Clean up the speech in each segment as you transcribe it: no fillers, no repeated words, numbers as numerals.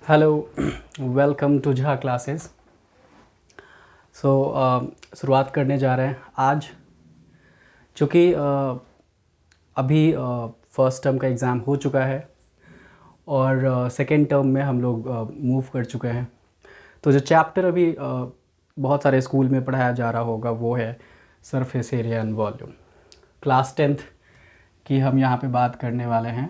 Hello, welcome to Jha classes. So शुरुआत करने जा रहे हैं आज, चूँकि अभी फर्स्ट टर्म का एग्ज़ाम हो चुका है और सेकेंड टर्म में हम लोग मूव कर चुके हैं। तो जो चैप्टर अभी बहुत सारे स्कूल में पढ़ाया जा रहा होगा वो है surface area and volume. Class 10th की हम यहाँ पे बात करने वाले हैं।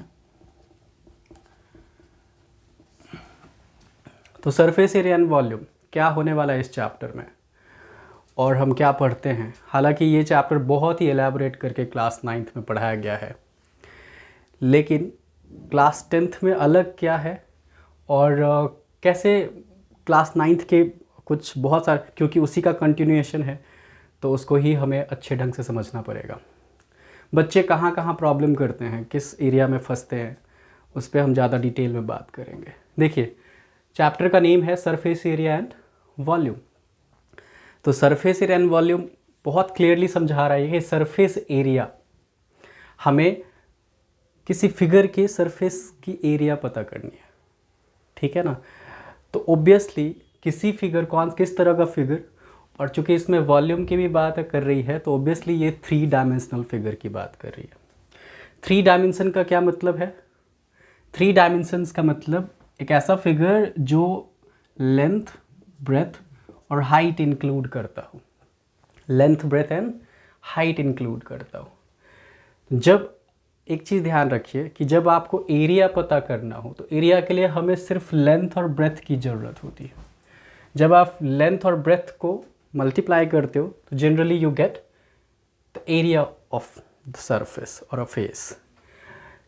तो सरफेस एरिया एंड वॉल्यूम क्या होने वाला है इस चैप्टर में और हम क्या पढ़ते हैं। हालांकि ये चैप्टर बहुत ही एलैबोरेट करके क्लास 9th में पढ़ाया गया है, लेकिन क्लास 10th में अलग क्या है और कैसे क्लास 9th के कुछ बहुत सारे, क्योंकि उसी का कंटिन्यूएशन है तो उसको ही हमें अच्छे ढंग से समझना पड़ेगा। बच्चे कहाँ कहाँ प्रॉब्लम करते हैं, किस एरिया में फंसते हैं, उस पर हम ज़्यादा डिटेल में बात करेंगे। देखिए, चैप्टर का नेम है सरफेस एरिया एंड वॉल्यूम। तो सरफेस एरिया एंड वॉल्यूम बहुत क्लियरली समझा रहा है कि सरफेस एरिया हमें किसी फिगर के सरफेस की एरिया पता करनी है, ठीक है ना। तो ऑब्वियसली किसी फिगर, कौन किस तरह का फिगर, और चूंकि इसमें वॉल्यूम की भी बात कर रही है तो ऑब्वियसली ये 3 डायमेंशनल फिगर की बात कर रही है। 3 डायमेंशन का क्या मतलब है? 3 डायमेंशंस का मतलब एक ऐसा फिगर जो लेंथ, ब्रेथ और हाइट इंक्लूड करता हो। Length, breadth and height include करता हो। जब एक चीज़ ध्यान रखिए कि जब आपको एरिया पता करना हो तो एरिया के लिए हमें सिर्फ लेंथ और ब्रेथ की ज़रूरत होती है। जब आप लेंथ और ब्रेथ को मल्टीप्लाई करते हो तो generally you get the area of the surface और अ फेस।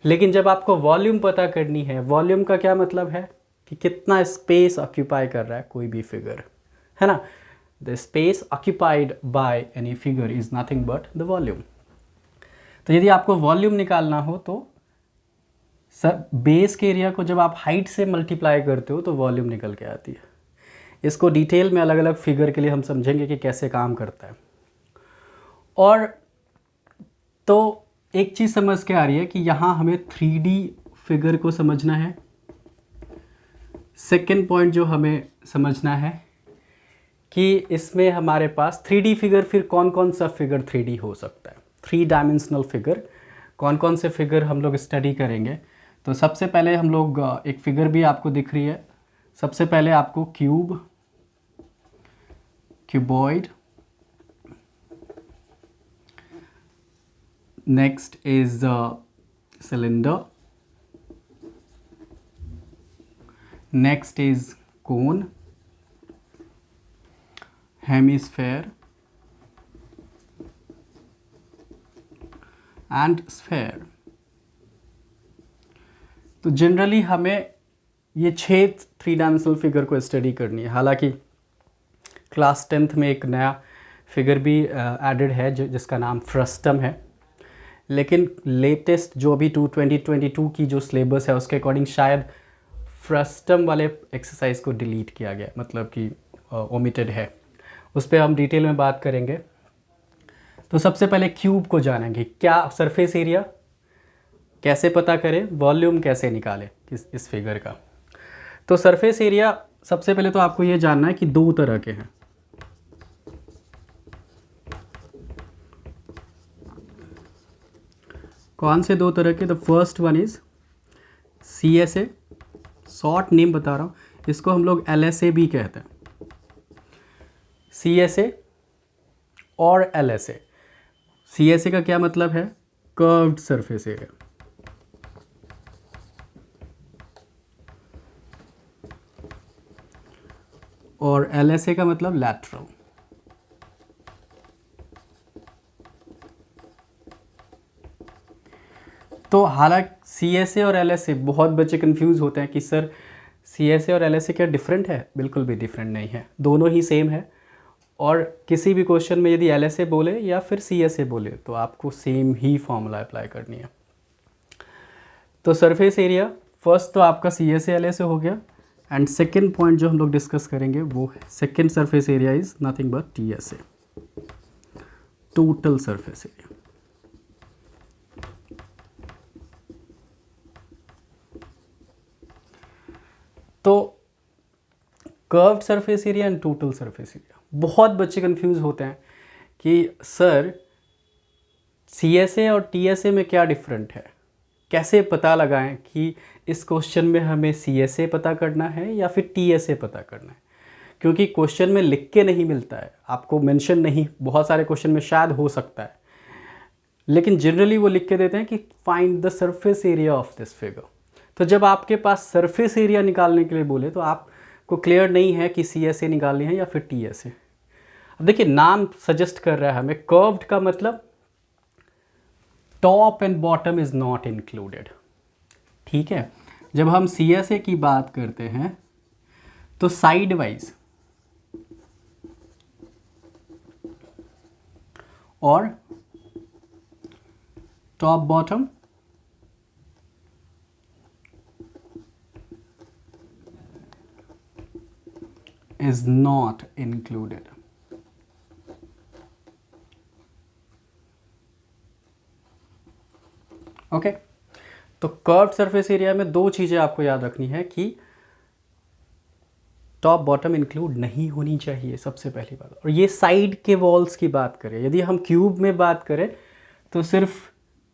लेकिन जब आपको वॉल्यूम पता करनी है, वॉल्यूम का क्या मतलब है कि कितना स्पेस ऑक्यूपाई कर रहा है कोई भी फिगर, है ना। The space occupied by any figure is nothing but the volume. तो यदि आपको वॉल्यूम निकालना हो तो सर बेस के एरिया को जब आप हाइट से मल्टीप्लाई करते हो तो वॉल्यूम निकल के आती है। इसको डिटेल में अलग अलग फिगर के लिए हम समझेंगे कि कैसे काम करता है। और तो एक चीज़ समझ के आ रही है कि यहाँ हमें 3D फिगर को समझना है। सेकेंड पॉइंट जो हमें समझना है कि इसमें हमारे पास 3D फिगर, फिर कौन कौन सा फिगर 3D हो सकता है, 3 डायमेंशनल फिगर कौन कौन से फिगर हम लोग स्टडी करेंगे। तो सबसे पहले हम लोग एक फिगर भी आपको दिख रही है। सबसे पहले आपको cube, cuboid, next is cylinder, next is cone, hemisphere and sphere. तो जनरली हमें ये 6 3 डायमेंशनल फिगर को स्टडी करनी है। हालांकि क्लास 10th में एक नया फिगर भी एडेड है जिसका नाम फ्रस्टम है, लेकिन लेटेस्ट जो अभी 2022 की जो सिलेबस है उसके अकॉर्डिंग शायद फ्रस्टम वाले एक्सरसाइज को डिलीट किया गया, मतलब कि ओमिटेड है। उस पर हम डिटेल में बात करेंगे। तो सबसे पहले क्यूब को जानेंगे, क्या सरफेस एरिया कैसे पता करें, वॉल्यूम कैसे निकालें इस फिगर का। तो सरफेस एरिया सबसे पहले तो आपको ये जानना है कि 2 तरह के हैं। कौन से 2 तरह के? The first one is CSA, short name बता रहा हूँ, इसको हम लोग LSA भी कहते हैं। CSA और LSA। CSA का क्या मतलब है? Curved surface area. और LSA का मतलब लैटरल। तो हालांकि CSA और LSA, बहुत बच्चे कंफ्यूज होते हैं कि सर CSA और LSA क्या डिफरेंट है? बिल्कुल भी डिफरेंट नहीं है, दोनों ही सेम है। और किसी भी क्वेश्चन में यदि LSA बोले या फिर CSA बोले तो आपको सेम ही फॉर्मूला अप्लाई करनी है। तो सरफेस एरिया फर्स्ट तो आपका CSA LSA हो गया, एंड सेकेंड पॉइंट जो हम लोग डिस्कस करेंगे वो है second surface area is nothing but TSA, total surface area. तो curved surface area and total surface area. बहुत बच्चे कंफ्यूज होते हैं कि सर CSA और TSA में क्या डिफरेंट है, कैसे पता लगाएं कि इस क्वेश्चन में हमें CSA पता करना है या फिर TSA पता करना है, क्योंकि क्वेश्चन में लिख के नहीं मिलता है, आपको मेंशन नहीं, बहुत सारे क्वेश्चन में शायद हो सकता है, लेकिन जनरली वो लिख के देते हैं कि find the surface area of this figure. तो जब आपके पास सरफेस एरिया निकालने के लिए बोले तो आपको क्लियर नहीं है कि CSA निकालनी है या फिर TSA। अब देखिए नाम सजेस्ट कर रहा है हमें, कर्व्ड का मतलब top and bottom is not included, ठीक है। जब हम CSA की बात करते हैं तो साइड वाइज और top bottom is not included. Okay तो कर्व्ड सरफेस एरिया में दो चीज़ें आपको याद रखनी है कि टॉप बॉटम इंक्लूड नहीं होनी चाहिए, सबसे पहली बात। और ये साइड के वॉल्स की बात करें, यदि हम क्यूब में बात करें तो सिर्फ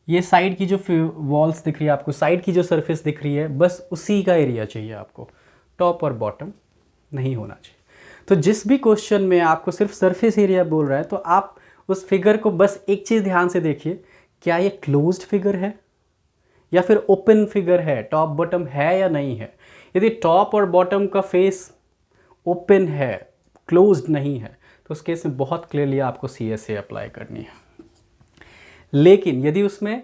ये साइड की जो वॉल्स दिख रही है आपको, साइड की जो सरफेस दिख रही है, बस उसी का एरिया चाहिए आपको, टॉप और बॉटम नहीं होना चाहिए। तो जिस भी क्वेश्चन में आपको सिर्फ सरफेस एरिया बोल रहा है तो आप उस फिगर को बस एक चीज़ ध्यान से देखिए, क्या ये क्लोज्ड फिगर है या फिर ओपन फिगर है, टॉप बॉटम है या नहीं है। यदि टॉप और बॉटम का फेस ओपन है, क्लोज्ड नहीं है, तो उस केस में बहुत क्लियरली आपको CSA अप्लाई करनी है। लेकिन यदि उसमें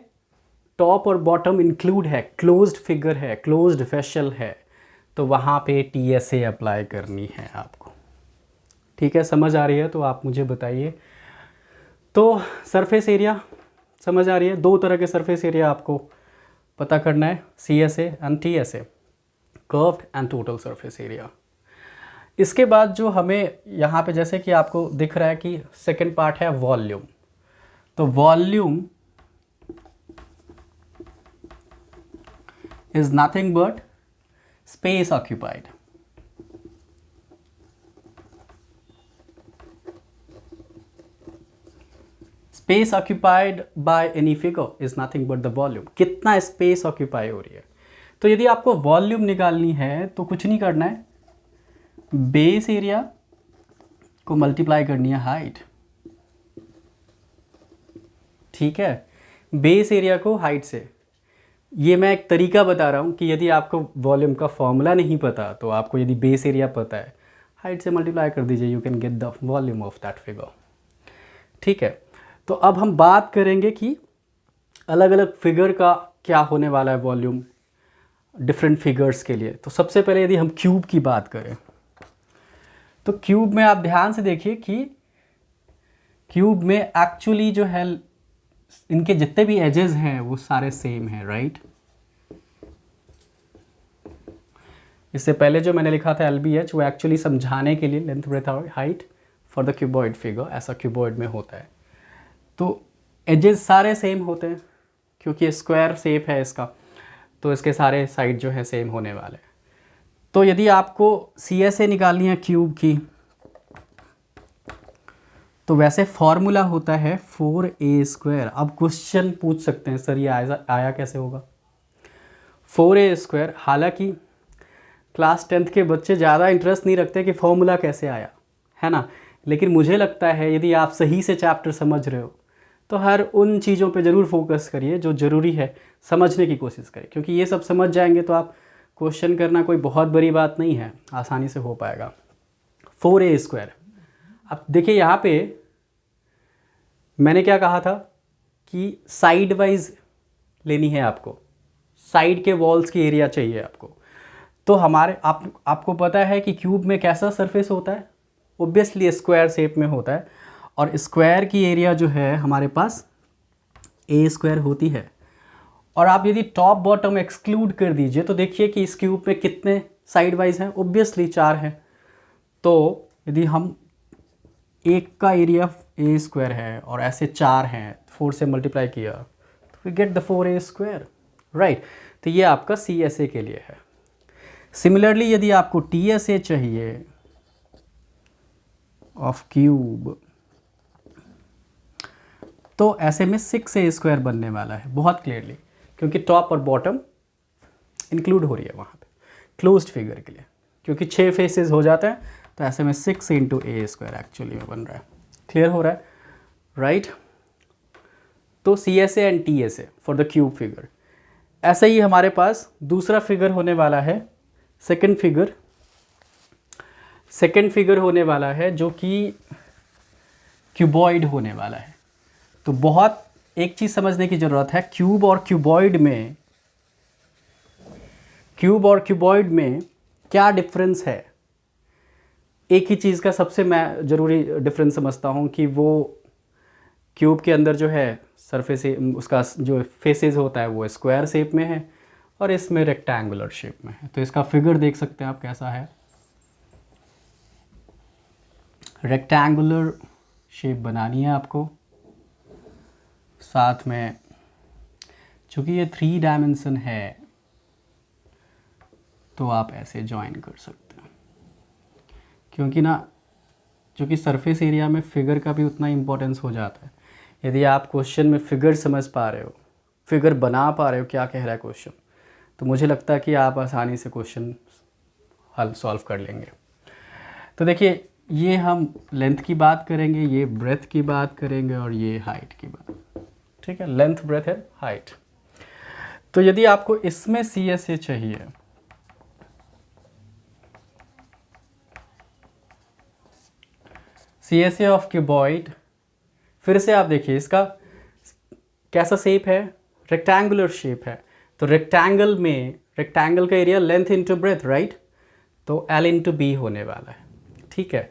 टॉप और बॉटम इंक्लूड है, क्लोज्ड फिगर है, क्लोज्ड वेसल है, तो वहाँ पे TSA अप्लाई करनी है आपको। ठीक है, समझ आ रही है तो आप मुझे बताइए। तो सरफेस एरिया समझ आ रही है, दो तरह के सरफेस एरिया आपको पता करना है, CSA and TSA, curved and total surface area. इसके बाद जो हमें यहाँ पे जैसे कि आपको दिख रहा है कि सेकंड पार्ट है वॉल्यूम। तो volume is nothing but space occupied. Space occupied by any figure is nothing but the volume. कितना स्पेस ऑक्यूपाई हो रही है। तो यदि आपको वॉल्यूम निकालनी है तो कुछ नहीं करना है, बेस एरिया को मल्टीप्लाई करनी है हाइट। ठीक है, बेस एरिया को हाइट से। ये मैं एक तरीका बता रहा हूँ कि यदि आपको वॉल्यूम का फॉर्मूला नहीं पता तो आपको यदि बेस एरिया पता है, हाइट से मल्टीप्लाई कर दीजिए, you can get the volume of that figure. ठीक है, तो अब हम बात करेंगे कि अलग अलग फिगर का क्या होने वाला है वॉल्यूम डिफरेंट फिगर्स के लिए। तो सबसे पहले यदि हम क्यूब की बात करें तो क्यूब में आप ध्यान से देखिए कि क्यूब में एक्चुअली जो है इनके जितने भी एजेस हैं वो सारे सेम हैं, राइट। इससे पहले जो मैंने लिखा था LBH वो एक्चुअली समझाने के लिए लेंथ ब्रेथ और height for the cuboid figure, ऐसा क्यूबॉइड में होता है। तो एजेस सारे सेम होते हैं क्योंकि स्क्वायर शेप है इसका, तो इसके सारे साइड जो है सेम होने वाले हैं। तो यदि आपको CSA निकालनी है क्यूब की तो वैसे फॉर्मूला होता है 4a²। अब क्वेश्चन पूछ सकते हैं सर ये आया कैसे होगा 4a²। हालांकि क्लास 10th के बच्चे ज़्यादा इंटरेस्ट नहीं रखते कि फॉर्मूला कैसे आया, है ना, लेकिन मुझे लगता है यदि आप सही से चैप्टर समझ रहे हो तो हर उन चीज़ों पे ज़रूर फोकस करिए जो ज़रूरी है, समझने की कोशिश करिए, क्योंकि ये सब समझ जाएंगे तो आप क्वेश्चन करना कोई बहुत बड़ी बात नहीं है, आसानी से हो पाएगा। 4a²। अब देखिए यहाँ पे मैंने क्या कहा था कि साइड वाइज लेनी है आपको, साइड के वॉल्स की एरिया चाहिए आपको। तो हमारे आपको पता है कि क्यूब में कैसा सरफेस होता है, ओब्वियसली स्क्वायर शेप में होता है, और स्क्वायर की एरिया जो है हमारे पास a² होती है। और आप यदि टॉप बॉटम एक्सक्लूड कर दीजिए तो देखिए कि इस क्यूब में कितने साइड वाइज हैं, ओब्वियसली 4 हैं। तो यदि हम एक का एरिया a² है और ऐसे 4 हैं, 4 से मल्टीप्लाई किया तो we get the 4a², right. तो ये आपका CSA के लिए है। सिमिलरली यदि आपको TSA चाहिए ऑफ क्यूब, तो ऐसे में 6a² बनने वाला है बहुत क्लियरली, क्योंकि टॉप और बॉटम इंक्लूड हो रही है वहाँ पे क्लोज्ड फिगर के लिए, क्योंकि 6 फेसेस हो जाते हैं, तो ऐसे में 6 × a² एक्चुअली में बन रहा है। क्लियर हो रहा है, राइट? तो CSA and TSA for the cube figure. ऐसे ही हमारे पास दूसरा फिगर होने वाला है, सेकंड फिगर होने वाला है जो कि क्यूबॉइड होने वाला है। तो बहुत एक चीज़ समझने की ज़रूरत है, क्यूब और क्यूबॉइड में क्या डिफरेंस है। एक ही चीज़ का सबसे मैं ज़रूरी डिफरेंस समझता हूँ कि वो क्यूब के अंदर जो है सरफेस, उसका जो फेसेस होता है वो स्क्वायर शेप में है और इसमें रेक्टेंगुलर शेप में है। तो इसका फिगर देख सकते हैं आप कैसा है, रेक्टेंगुलर शेप बनानी है आपको। साथ में चूँकि ये 3 डायमेंशन है तो आप ऐसे ज्वाइन कर सकते हैं, क्योंकि ना चूँकि सरफेस एरिया में फिगर का भी उतना इम्पोर्टेंस हो जाता है। यदि आप क्वेश्चन में फिगर समझ पा रहे हो, फिगर बना पा रहे हो क्या कह रहा है क्वेश्चन, तो मुझे लगता है कि आप आसानी से क्वेश्चन हल सॉल्व कर लेंगे। तो देखिए, ये हम लेंथ की बात करेंगे, ये ब्रेथ की बात करेंगे और ये हाइट की बात, ठीक है? Length, breadth and height. तो यदि आपको इसमें CSA चाहिए, CSA ऑफ क्यूबॉइड, फिर से आप देखिए इसका कैसा शेप है, रेक्टेंगुलर शेप है। तो रेक्टेंगल का area length into breadth, right? तो L इंटू B होने वाला है, ठीक है?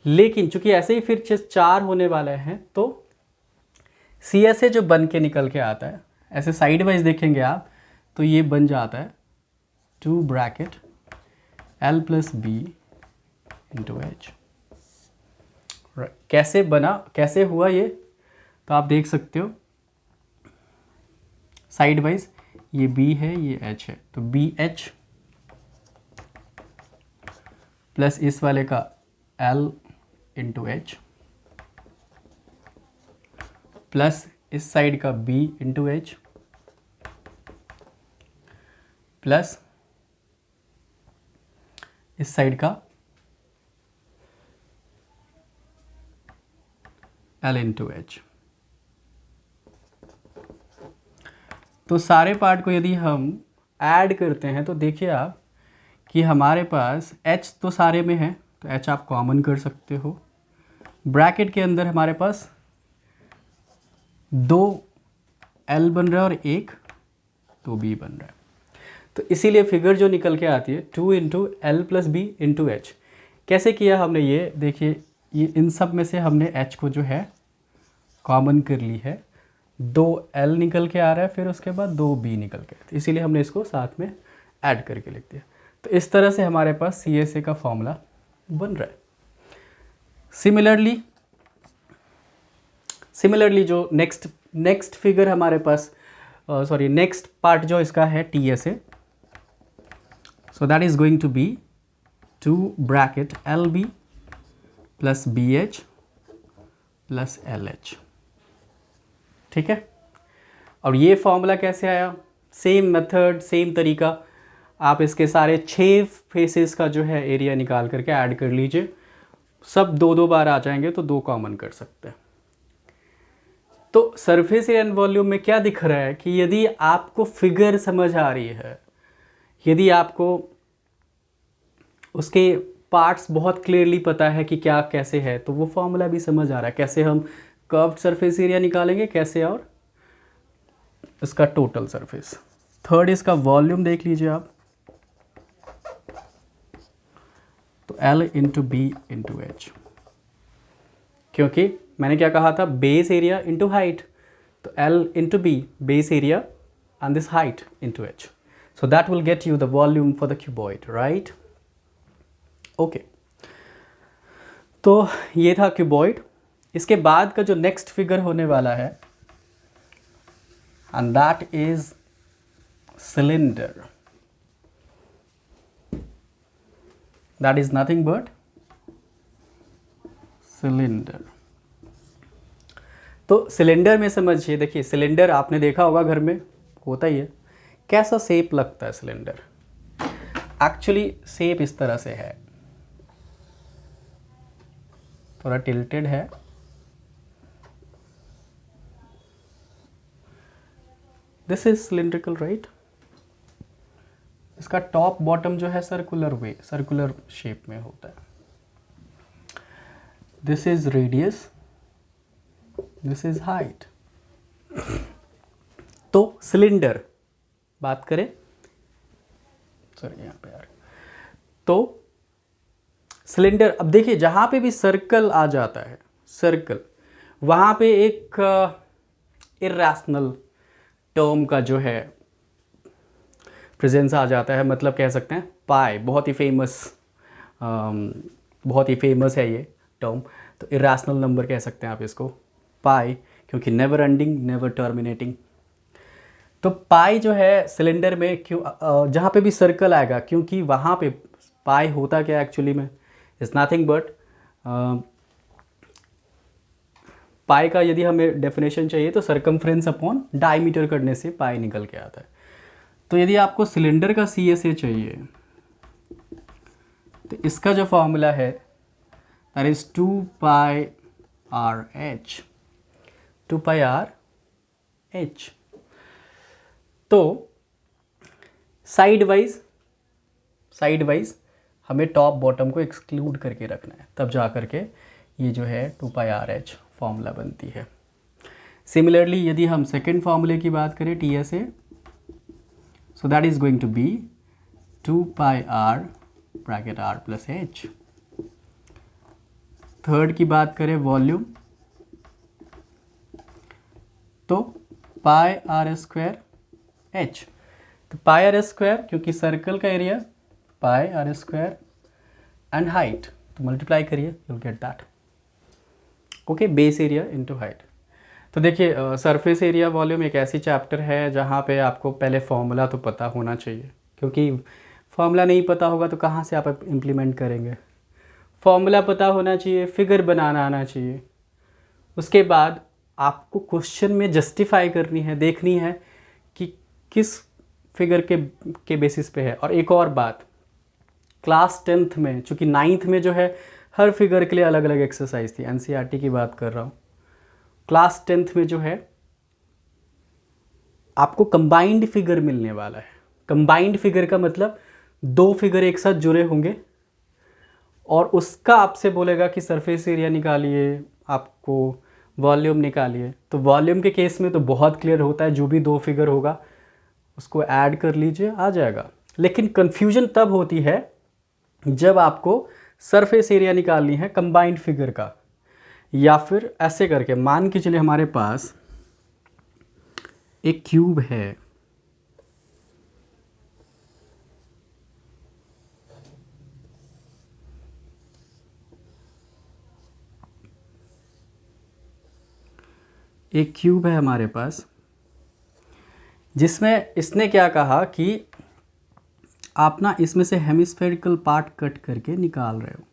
लेकिन चूंकि ऐसे ही फिर 4 होने वाले हैं, तो CSA जो बन के निकल के आता है, ऐसे साइड वाइज देखेंगे आप, तो ये बन जाता है 2 bracket L + B into H। कैसे बना, कैसे हुआ ये, तो आप देख सकते हो साइड वाइज, ये B है, ये H है, तो BH प्लस इस वाले का L इंटू H प्लस इस साइड का B इंटू H प्लस इस साइड का L इंटू H। तो सारे पार्ट को यदि हम ऐड करते हैं तो देखिए आप कि हमारे पास H तो सारे में है, तो H आप कॉमन कर सकते हो। ब्रैकेट के अंदर हमारे पास 2 L बन रहा है और 1 2 B बन रहा है। तो इसीलिए फिगर जो निकल के आती है 2 × L + B इंटू H। कैसे किया हमने, ये देखिए, ये इन सब में से हमने H को जो है कॉमन कर ली है, 2 L निकल के आ रहा है, फिर उसके बाद 2 B निकल के, तो इसीलिए हमने इसको साथ में ऐड करके लिख दिया। तो इस तरह से हमारे पास CSA का फॉर्मूला बन रहा है। सिमिलरली जो नेक्स्ट फिगर हमारे पास, नेक्स्ट पार्ट जो इसका है TSA, so that is going to be 2 bracket LB plus BH plus LH, ठीक है? और ये फॉर्मूला कैसे आया, सेम मेथड, सेम तरीका, आप इसके सारे 6 फेसेस का जो है एरिया निकाल करके ऐड कर लीजिए, सब 2 बार आ जाएंगे, तो 2 कॉमन कर सकते हैं। तो सरफेस एरिया एंड वॉल्यूम में क्या दिख रहा है कि यदि आपको फिगर समझ आ रही है, यदि आपको उसके पार्ट्स बहुत क्लियरली पता है कि क्या कैसे है, तो वो फॉर्मूला भी समझ आ रहा है, कैसे हम कर्व्ड सरफेस एरिया निकालेंगे, कैसे और इसका टोटल सरफेस। थर्ड इसका वॉल्यूम देख लीजिए आप, तो L into B into H, क्योंकि मैंने क्या कहा था, बेस एरिया इंटू हाइट, तो L into B base area and this height into H, so that will get you the volume for the cuboid, right? Okay, तो ये था cuboid. इसके बाद का जो नेक्स्ट फिगर होने वाला है, and that is cylinder, that is nothing but cylinder. तो सिलेंडर में समझिए, देखिए सिलेंडर आपने देखा होगा घर में होता ही है। कैसा शेप लगता है सिलेंडर? एक्चुअली शेप इस तरह से है, थोड़ा टिल्टेड है। This is cylindrical right. इसका टॉप बॉटम जो है सर्कुलर शेप में होता है। This is radius, this is height. तो सिलेंडर बात करें, सॉरी यहाँ पे यार, तो सिलेंडर, अब देखिए जहां पे भी सर्कल आ जाता है, सर्कल, वहां पे एक इर्रेशनल टर्म का जो है प्रेजेंस आ जाता है। मतलब कह सकते हैं पाई, बहुत ही फेमस है ये टर्म। तो इर्रेशनल नंबर कह सकते हैं आप इसको, पाई, क्योंकि नेवर एंडिंग नेवर टर्मिनेटिंग। तो पाई जो है सिलेंडर में क्यों, जहाँ पे भी सर्कल आएगा, क्योंकि वहाँ पे पाई होता क्या एक्चुअली में, इज़ नथिंग बट, पाई का यदि हमें डेफिनेशन चाहिए तो सरकमफ्रेंस अपॉन डायमीटर करने से पाई निकल के आता है। तो यदि आपको सिलेंडर का CSA चाहिए तो इसका जो फॉर्मूला है that is 2 pi R H, 2 pi R H. तो साइड वाइज हमें टॉप बॉटम को एक्सक्लूड करके रखना है, तब जा करके ये जो है 2 पाई आर एच फॉर्मूला बनती है। सिमिलरली यदि हम सेकेंड फॉर्मूले की बात करें TSA, so that is going to be 2 pi r bracket r plus h. Third की बात करें वॉल्यूम, तो पाई आर स्क्वायर एच। तो पाई आर स्क्वायर, क्योंकि सर्कल का area, pi r square and height, तो मल्टीप्लाई करिए, you will get that. Okay, base area into height. तो देखिए सरफेस एरिया वॉल्यूम एक ऐसी चैप्टर है जहाँ पे आपको पहले फॉर्मूला तो पता होना चाहिए, क्योंकि फॉर्मूला नहीं पता होगा तो कहाँ से आप इम्प्लीमेंट करेंगे। फॉर्मूला पता होना चाहिए, फिगर बनाना आना चाहिए। उसके बाद आपको क्वेश्चन में जस्टिफाई करनी है, देखनी है कि किस फिगर के बेसिस पे है। और एक और बात, क्लास 10th में, चूँकि 9th में जो है हर फिगर के लिए अलग अलग एक्सरसाइज थी, NCERT की बात कर रहा हूँ। क्लास 10th में जो है आपको कंबाइंड फिगर मिलने वाला है। कंबाइंड फिगर का मतलब 2 फिगर एक साथ जुड़े होंगे और उसका आपसे बोलेगा कि सरफेस एरिया निकालिए, आपको वॉल्यूम निकालिए। तो वॉल्यूम के केस में तो बहुत क्लियर होता है, जो भी 2 फिगर होगा उसको ऐड कर लीजिए, आ जाएगा। लेकिन कन्फ्यूजन तब होती है जब आपको सरफेस एरिया निकालनी है कंबाइंड फिगर का, या फिर ऐसे करके मान के चलिए हमारे पास एक क्यूब है, एक क्यूब है हमारे पास, जिसमें इसने क्या कहा कि आप ना इसमें से हेमिस्फेरिकल पार्ट कट करके निकाल रहे हो।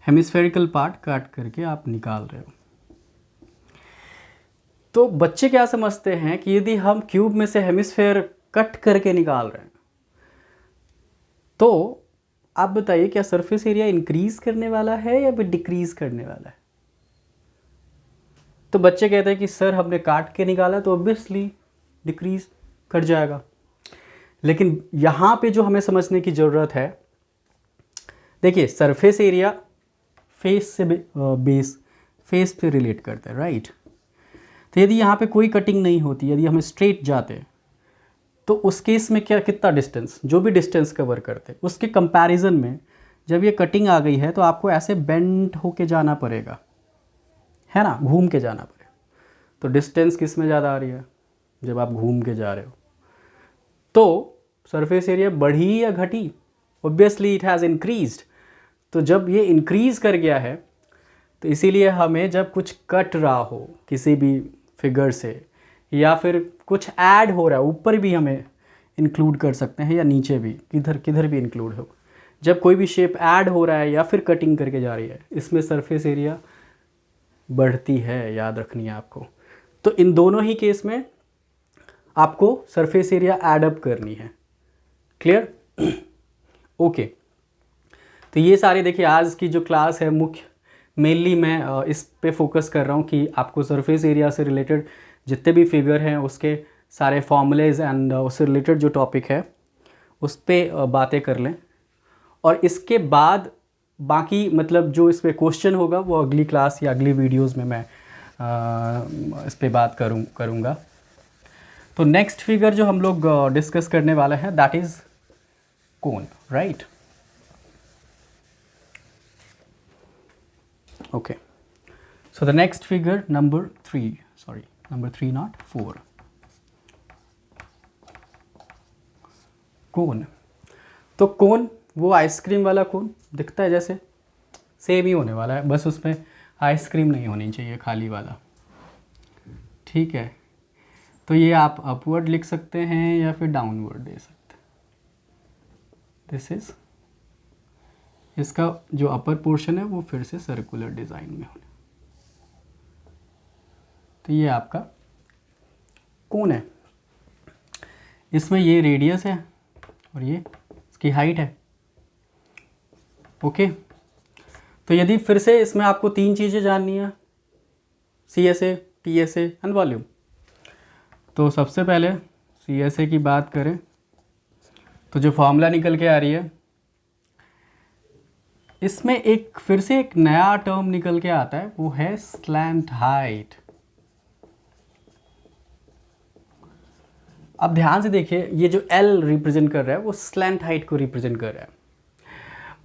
हेमिस्फेरिकल पार्ट काट करके आप निकाल रहे हो। तो बच्चे क्या समझते हैं कि यदि हम क्यूब में से हेमिस्फेयर कट करके निकाल रहे हैं तो आप बताइए क्या सरफेस एरिया इंक्रीज करने वाला है या फिर डिक्रीज करने वाला है? तो बच्चे कहते हैं कि सर हमने काट के निकाला तो ऑब्वियसली डिक्रीज कर जाएगा। लेकिन यहाँ पे जो हमें समझने की ज़रूरत है, देखिए सरफेस एरिया फेस से बेस फेस पे रिलेट करता है, राइट। तो यदि यहाँ पे कोई कटिंग नहीं होती, यदि हम स्ट्रेट जाते तो उस केस में क्या, कितना डिस्टेंस, जो भी डिस्टेंस कवर करते उसके कंपैरिजन में जब ये कटिंग आ गई है तो आपको ऐसे बेंड होके जाना पड़ेगा, है ना, घूम के जाना पड़ेगा। तो डिस्टेंस किस में ज़्यादा आ रही है? जब आप घूम के जा रहे हो। तो सरफेस एरिया बढ़ी या घटी? Obviously it has increased. तो जब ये इंक्रीज़ कर गया है तो इसीलिए हमें जब कुछ कट रहा हो किसी भी फिगर से या फिर कुछ ऐड हो रहा है, ऊपर भी हमें इंक्लूड कर सकते हैं या नीचे भी, किधर किधर भी इंक्लूड हो। जब कोई भी शेप ऐड हो रहा है या फिर कटिंग करके जा रही है, इसमें सरफेस एरिया बढ़ती है, याद रखनी है आपको। तो इन दोनों ही केस में आपको सरफेस एरिया ऐड अप करनी है। क्लियर? ओके। तो ये सारे देखिए आज की जो क्लास है मुख्य मेनली मैं इस पे फोकस कर रहा हूँ कि आपको सरफेस एरिया से रिलेटेड जितने भी फिगर हैं उसके सारे फॉर्मूलेज एंड उससे रिलेटेड जो टॉपिक है उस पर बातें कर लें। और इसके बाद बाकी मतलब जो इस पर क्वेश्चन होगा वो अगली क्लास या अगली वीडियोस में मैं इस पर बात करूँगा। तो नेक्स्ट फिगर जो हम लोग डिस्कस करने वाले हैं that is cone, right? Okay, so the next figure number 3 not 4, कोन। तो कोन वो आइसक्रीम वाला कोन दिखता है जैसे, सेम ही होने वाला है, बस उसमें आइसक्रीम नहीं होनी चाहिए, खाली वाला। ठीक है, तो ये आप अपवर्ड लिख सकते हैं या फिर डाउनवर्ड दे सकते हैं। दिस इज, इसका जो अपर पोर्शन है वो फिर से सर्कुलर डिज़ाइन में होने। तो ये आपका कोन है, इसमें ये रेडियस है और ये इसकी हाइट है। ओके, तो यदि फिर से इसमें आपको तीन चीज़ें जाननी है, CSA, TSA एंड वॉल्यूम। तो सबसे पहले CSA की बात करें तो जो फॉर्मूला निकल के आ रही है इसमें एक फिर से एक नया टर्म निकल के आता है, वो है स्लैंट हाइट। अब ध्यान से देखिए, ये जो L रिप्रेजेंट कर रहा है वो स्लैंट हाइट को रिप्रेजेंट कर रहा है।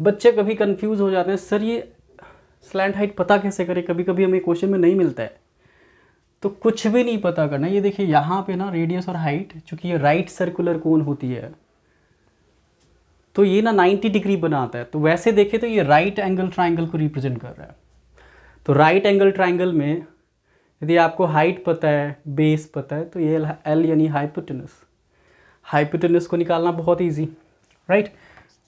बच्चे कभी कंफ्यूज हो जाते हैं, सर ये स्लैंट हाइट पता कैसे करें, कभी कभी हमें क्वेश्चन में नहीं मिलता है। तो कुछ भी नहीं पता करना, ये देखिए यहाँ पे ना रेडियस और हाइट, चूंकि ये राइट सर्कुलर कोन होती है तो ये ना 90 डिग्री बनाता है। तो वैसे देखें तो ये राइट एंगल ट्राइंगल को रिप्रेजेंट कर रहा है। तो राइट एंगल ट्राइंगल में यदि आपको हाइट पता है, बेस पता है, तो ये L यानी हाइपोटेनस को निकालना बहुत इजी, राइट?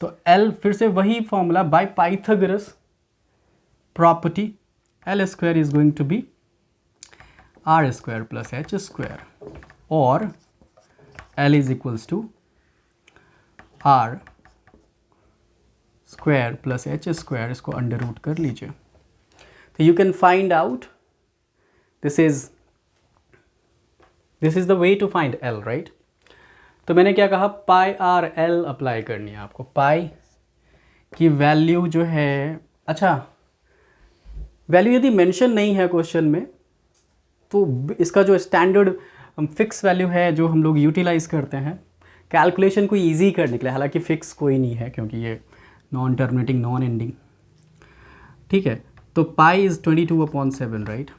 तो L फिर से वही formula by Pythagoras property, L square is going to be R square plus H square, और L is equals to R square plus H square, इसको अंडर रूट कर लीजिए। तो you can find out, this is the way to find L, right? तो मैंने क्या कहा, पाई are L apply करनी है आपको। पाई की वैल्यू जो है, अच्छा वैल्यू यदि मेंशन नहीं है क्वेश्चन में तो इसका जो स्टैंडर्ड फिक्स वैल्यू है जो हम लोग यूटिलाइज करते हैं कैलकुलेशन को ईजी करने के लिए, हालांकि फिक्स कोई नहीं है क्योंकि ये नॉन टर्मिनेटिंग नॉन एंडिंग, ठीक है? तो पाई इज 22/7, राइट?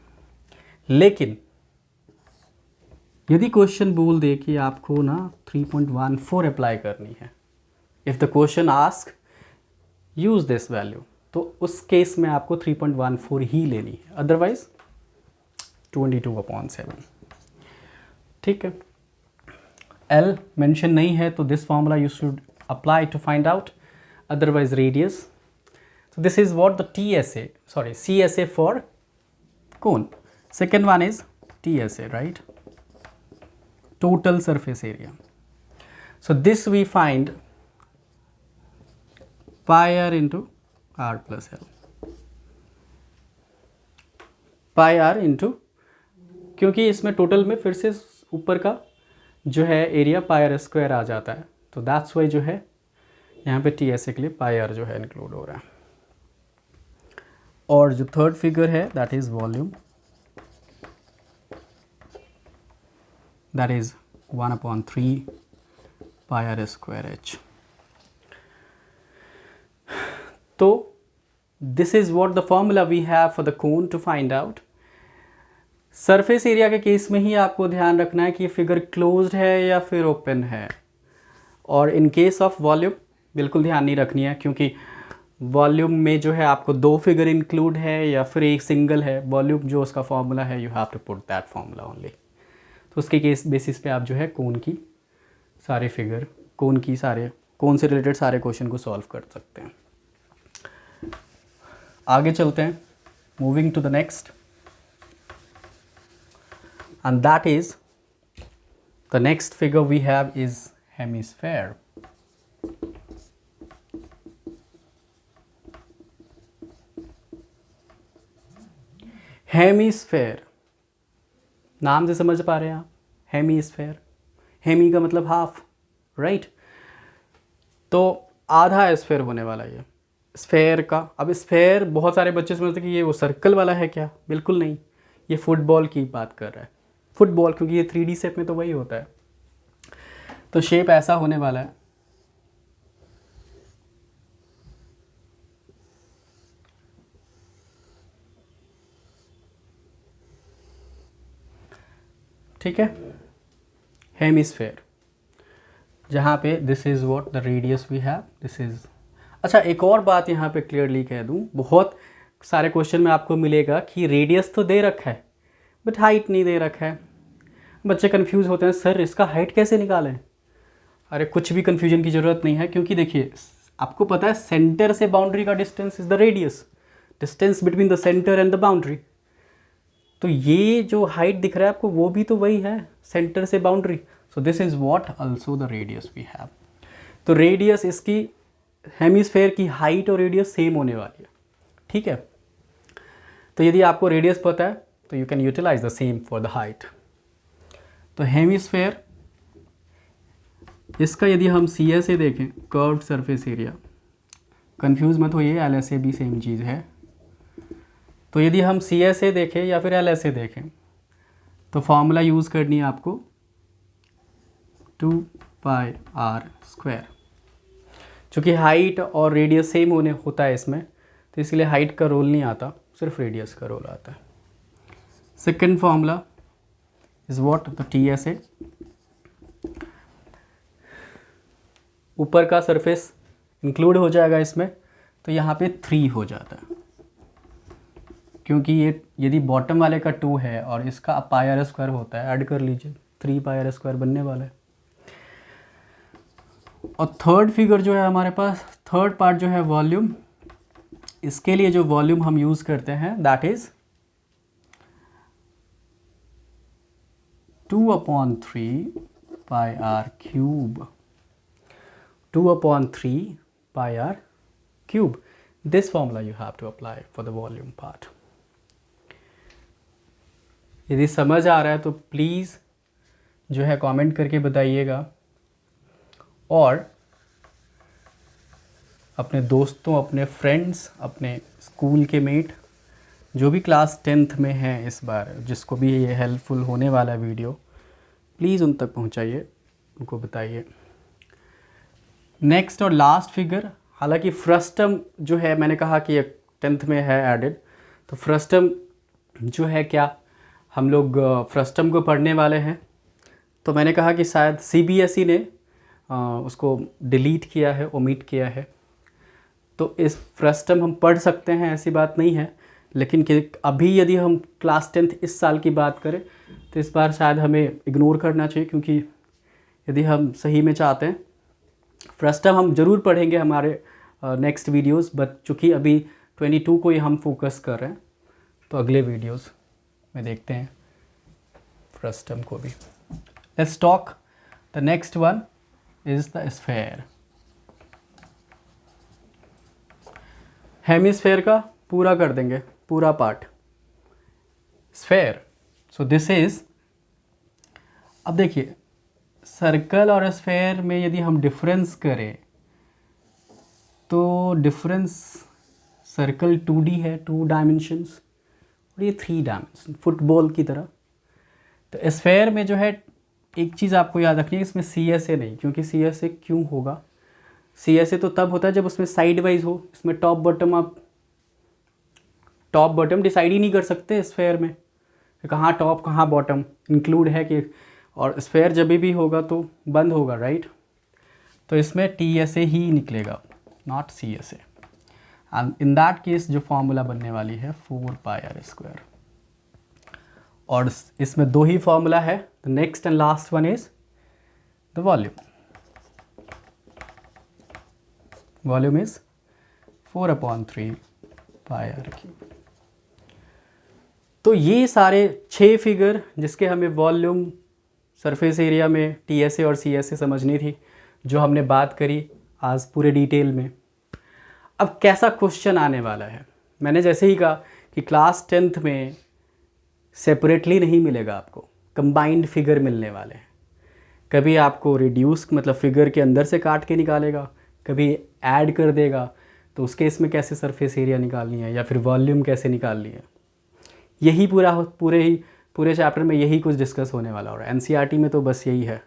लेकिन यदि क्वेश्चन बोल दे कि आपको ना 3.14 अप्लाई करनी है, if the question ask use this value, तो उस केस में आपको 3.14 ही लेनी है, अदरवाइज 22/7। ठीक है, L मेंशन नहीं है तो this formula you should apply to find out, otherwise radius. So this is what the CSA for cone. Second one is TSA, right? Total surface area. So this we find pi r into r plus L. pi r into, क्योंकि इसमें total में फिर से ऊपर का जो है area pi r square आ जाता है, तो दैट्स वाई जो है यहाँ पे TSA के लिए पाई आर जो है इंक्लूड हो रहा है। और जो थर्ड फिगर है that is volume, that is 1/3 pi r square H। तो this is what the formula we have for the cone to find out. Surface area के केस में ही आपको ध्यान रखना है कि ये फिगर क्लोज्ड है या फिर ओपन है, और इन केस ऑफ वॉल्यूम बिल्कुल ध्यान नहीं रखनी है, क्योंकि वॉल्यूम में जो है आपको दो फिगर इंक्लूड है या फिर एक सिंगल है। वॉल्यूम जो उसका फॉर्मूला है you have to put that formula only. तो उसके केस बेसिस पे आप जो है कोन की सारे फिगर, कौन से रिलेटेड सारे क्वेश्चन को सॉल्व कर सकते हैं। आगे चलते हैं, moving to the next, and that is the next figure we have is hemisphere. Hemisphere, नाम से समझ पा रहे हैं आप, हेमिस्फेयर, हेमी का मतलब हाफ, राइट। तो आधा स्फेयर होने वाला ये स्फेयर का। अब स्फेयर बहुत सारे बच्चे समझते हैं कि ये वो सर्कल वाला है क्या, बिल्कुल नहीं, ये फुटबॉल की बात कर रहा है, फुटबॉल, क्योंकि ये 3D शेप में तो वही होता है। तो शेप ऐसा होने वाला है, ठीक है, हेमिस्फेयर, जहाँ पे this is what the radius we have, this is. अच्छा, एक और बात यहाँ पे क्लियरली कह दूँ, बहुत सारे क्वेश्चन में आपको मिलेगा कि रेडियस तो दे रखा है बट हाइट नहीं दे रखा है। बच्चे कंफ्यूज होते हैं, सर इसका हाइट कैसे निकालें। अरे कुछ भी कंफ्यूजन की ज़रूरत नहीं है, क्योंकि देखिए आपको पता है सेंटर से बाउंड्री का distance is the radius, distance between the centre and the boundary. तो ये जो हाइट दिख रहा है आपको, वो भी तो वही है, सेंटर से boundary. So this is what also the radius we have. तो रेडियस इसकी, हेमिस्फेयर की हाइट और रेडियस सेम होने वाली है, ठीक है। तो यदि आपको रेडियस पता है तो you can utilise the same for the height. तो हेमिस्फेयर, इसका यदि हम सी एस ए देखें, कर्व्ड सरफेस एरिया, कंफ्यूज मत होइए, एल एस ए भी सेम चीज़ है। तो यदि हम सी एस ए देखें या फिर एल एस ए देखें, तो फॉर्मूला यूज़ करनी है आपको 2πr²। चूँकि हाइट और रेडियस सेम होता है इसमें, तो इसलिए हाइट का रोल नहीं आता, सिर्फ रेडियस का रोल आता है। Second formula is what the TSA। ऊपर का सरफेस इंक्लूड हो जाएगा इसमें, तो यहाँ पे 3 हो जाता है, क्योंकि ये यदि बॉटम वाले का 2 है और इसका πr² होता है, ऐड कर लीजिए, 3πr² बनने वाला है। और थर्ड फिगर जो है हमारे पास, थर्ड पार्ट जो है वॉल्यूम, इसके लिए जो वॉल्यूम हम यूज़ करते हैं that is 2/3πr³। 2/3πr³। This formula you have to apply for the volume part. यदि समझ आ रहा है तो प्लीज़ जो है कमेंट करके बताइएगा, और अपने दोस्तों, अपने फ्रेंड्स, अपने स्कूल के मेट जो भी क्लास 10th में हैं इस बार, जिसको भी ये हेल्पफुल होने वाला वीडियो, प्लीज़ उन तक पहुंचाइए, उनको बताइए। नेक्स्ट और लास्ट फिगर, हालांकि फ्रस्टम जो है मैंने कहा कि 10th में है एडेड, तो फ्रस्टम जो है क्या, हम लोग फ्रस्टम को पढ़ने वाले हैं। तो मैंने कहा कि शायद CBSE ने उसको डिलीट किया है, ओमिट किया है, तो इस फ्रस्टम हम पढ़ सकते हैं, ऐसी बात नहीं है। लेकिन कि अभी यदि हम क्लास 10th इस साल की बात करें तो इस बार शायद हमें इग्नोर करना चाहिए, क्योंकि यदि हम सही में चाहते हैं, फ्रस्टम हम ज़रूर पढ़ेंगे हमारे नेक्स्ट वीडियोस, बट चूँकि अभी 22 को ही हम फोकस कर रहे हैं, तो अगले वीडियोस में देखते हैं फ्रस्टम को भी। Let's talk the next one is the sphere. Hemisphere का पूरा कर देंगे, पूरा part sphere. So this is, अब देखिए सर्कल और स्फेयर में यदि हम डिफरेंस करें तो डिफरेंस, सर्कल 2D है, 2 डायमेंशंस, और ये 3 डायमेंशन, फुटबॉल की तरह। तो स्फेयर में जो है एक चीज़ आपको याद रखनी है, इसमें CSA नहीं, क्योंकि CSA क्यों होगा, CSA तो तब होता है जब उसमें साइड वाइज हो, इसमें टॉप बॉटम आप टॉप बॉटम डिसाइड ही नहीं कर सकते स्फेयर में, कहाँ टॉप कहाँ बॉटम इंक्लूड है कि, और स्फेयर जब भी होगा तो बंद होगा, राइट। तो इसमें TSA ही निकलेगा, not CSA। And in that case जो फॉर्मूला बनने वाली है 4πr², और इसमें 2 ही फॉर्मूला है, the next and last one is the volume. Volume is 4/3 pi R cube. तो ये सारे 6 फिगर जिसके हमें वॉल्यूम, सरफेस एरिया में TSA और CSA समझनी थी, जो हमने बात करी आज पूरे डिटेल में। अब कैसा क्वेश्चन आने वाला है, मैंने जैसे ही कहा कि क्लास 10th में सेपरेटली नहीं मिलेगा आपको, कंबाइंड फिगर मिलने वाले हैं। कभी आपको रिड्यूस मतलब फिगर के अंदर से काट के निकालेगा, कभी ऐड कर देगा, तो उस केस में कैसे सरफेस एरिया निकालनी है या फिर वॉल्यूम कैसे निकालनी है, यही पूरे चैप्टर में यही कुछ डिस्कस होने वाला। और NCERT में तो बस यही है।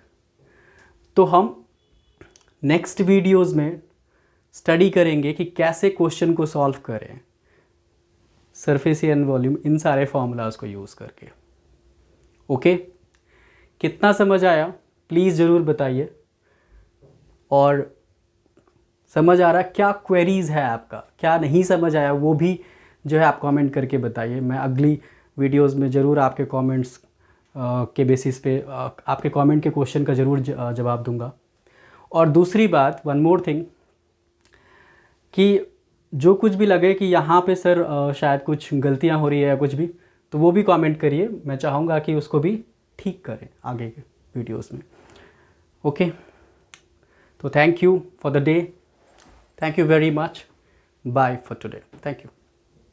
तो हम नेक्स्ट वीडियोज़ में स्टडी करेंगे कि कैसे क्वेश्चन को सॉल्व करें सरफेस एंड वॉल्यूम इन सारे फॉर्मूलाज को यूज़ करके। ओके, कितना समझ आया प्लीज़ ज़रूर बताइए, और समझ आ रहा क्या क्वेरीज़ है आपका, क्या नहीं समझ आया वो भी जो है आप कमेंट करके बताइए। मैं अगली वीडियोस में ज़रूर आपके कमेंट्स के बेसिस पे आपके कमेंट के क्वेश्चन का ज़रूर जवाब दूंगा। और दूसरी बात, वन मोर थिंग, कि जो कुछ भी लगे कि यहाँ पे सर शायद कुछ गलतियाँ हो रही है या कुछ भी, तो वो भी कमेंट करिए। मैं चाहूँगा कि उसको भी ठीक करें आगे के वीडियोस में। ओके, तो thank you for the day, thank you very much, bye for today, thank you.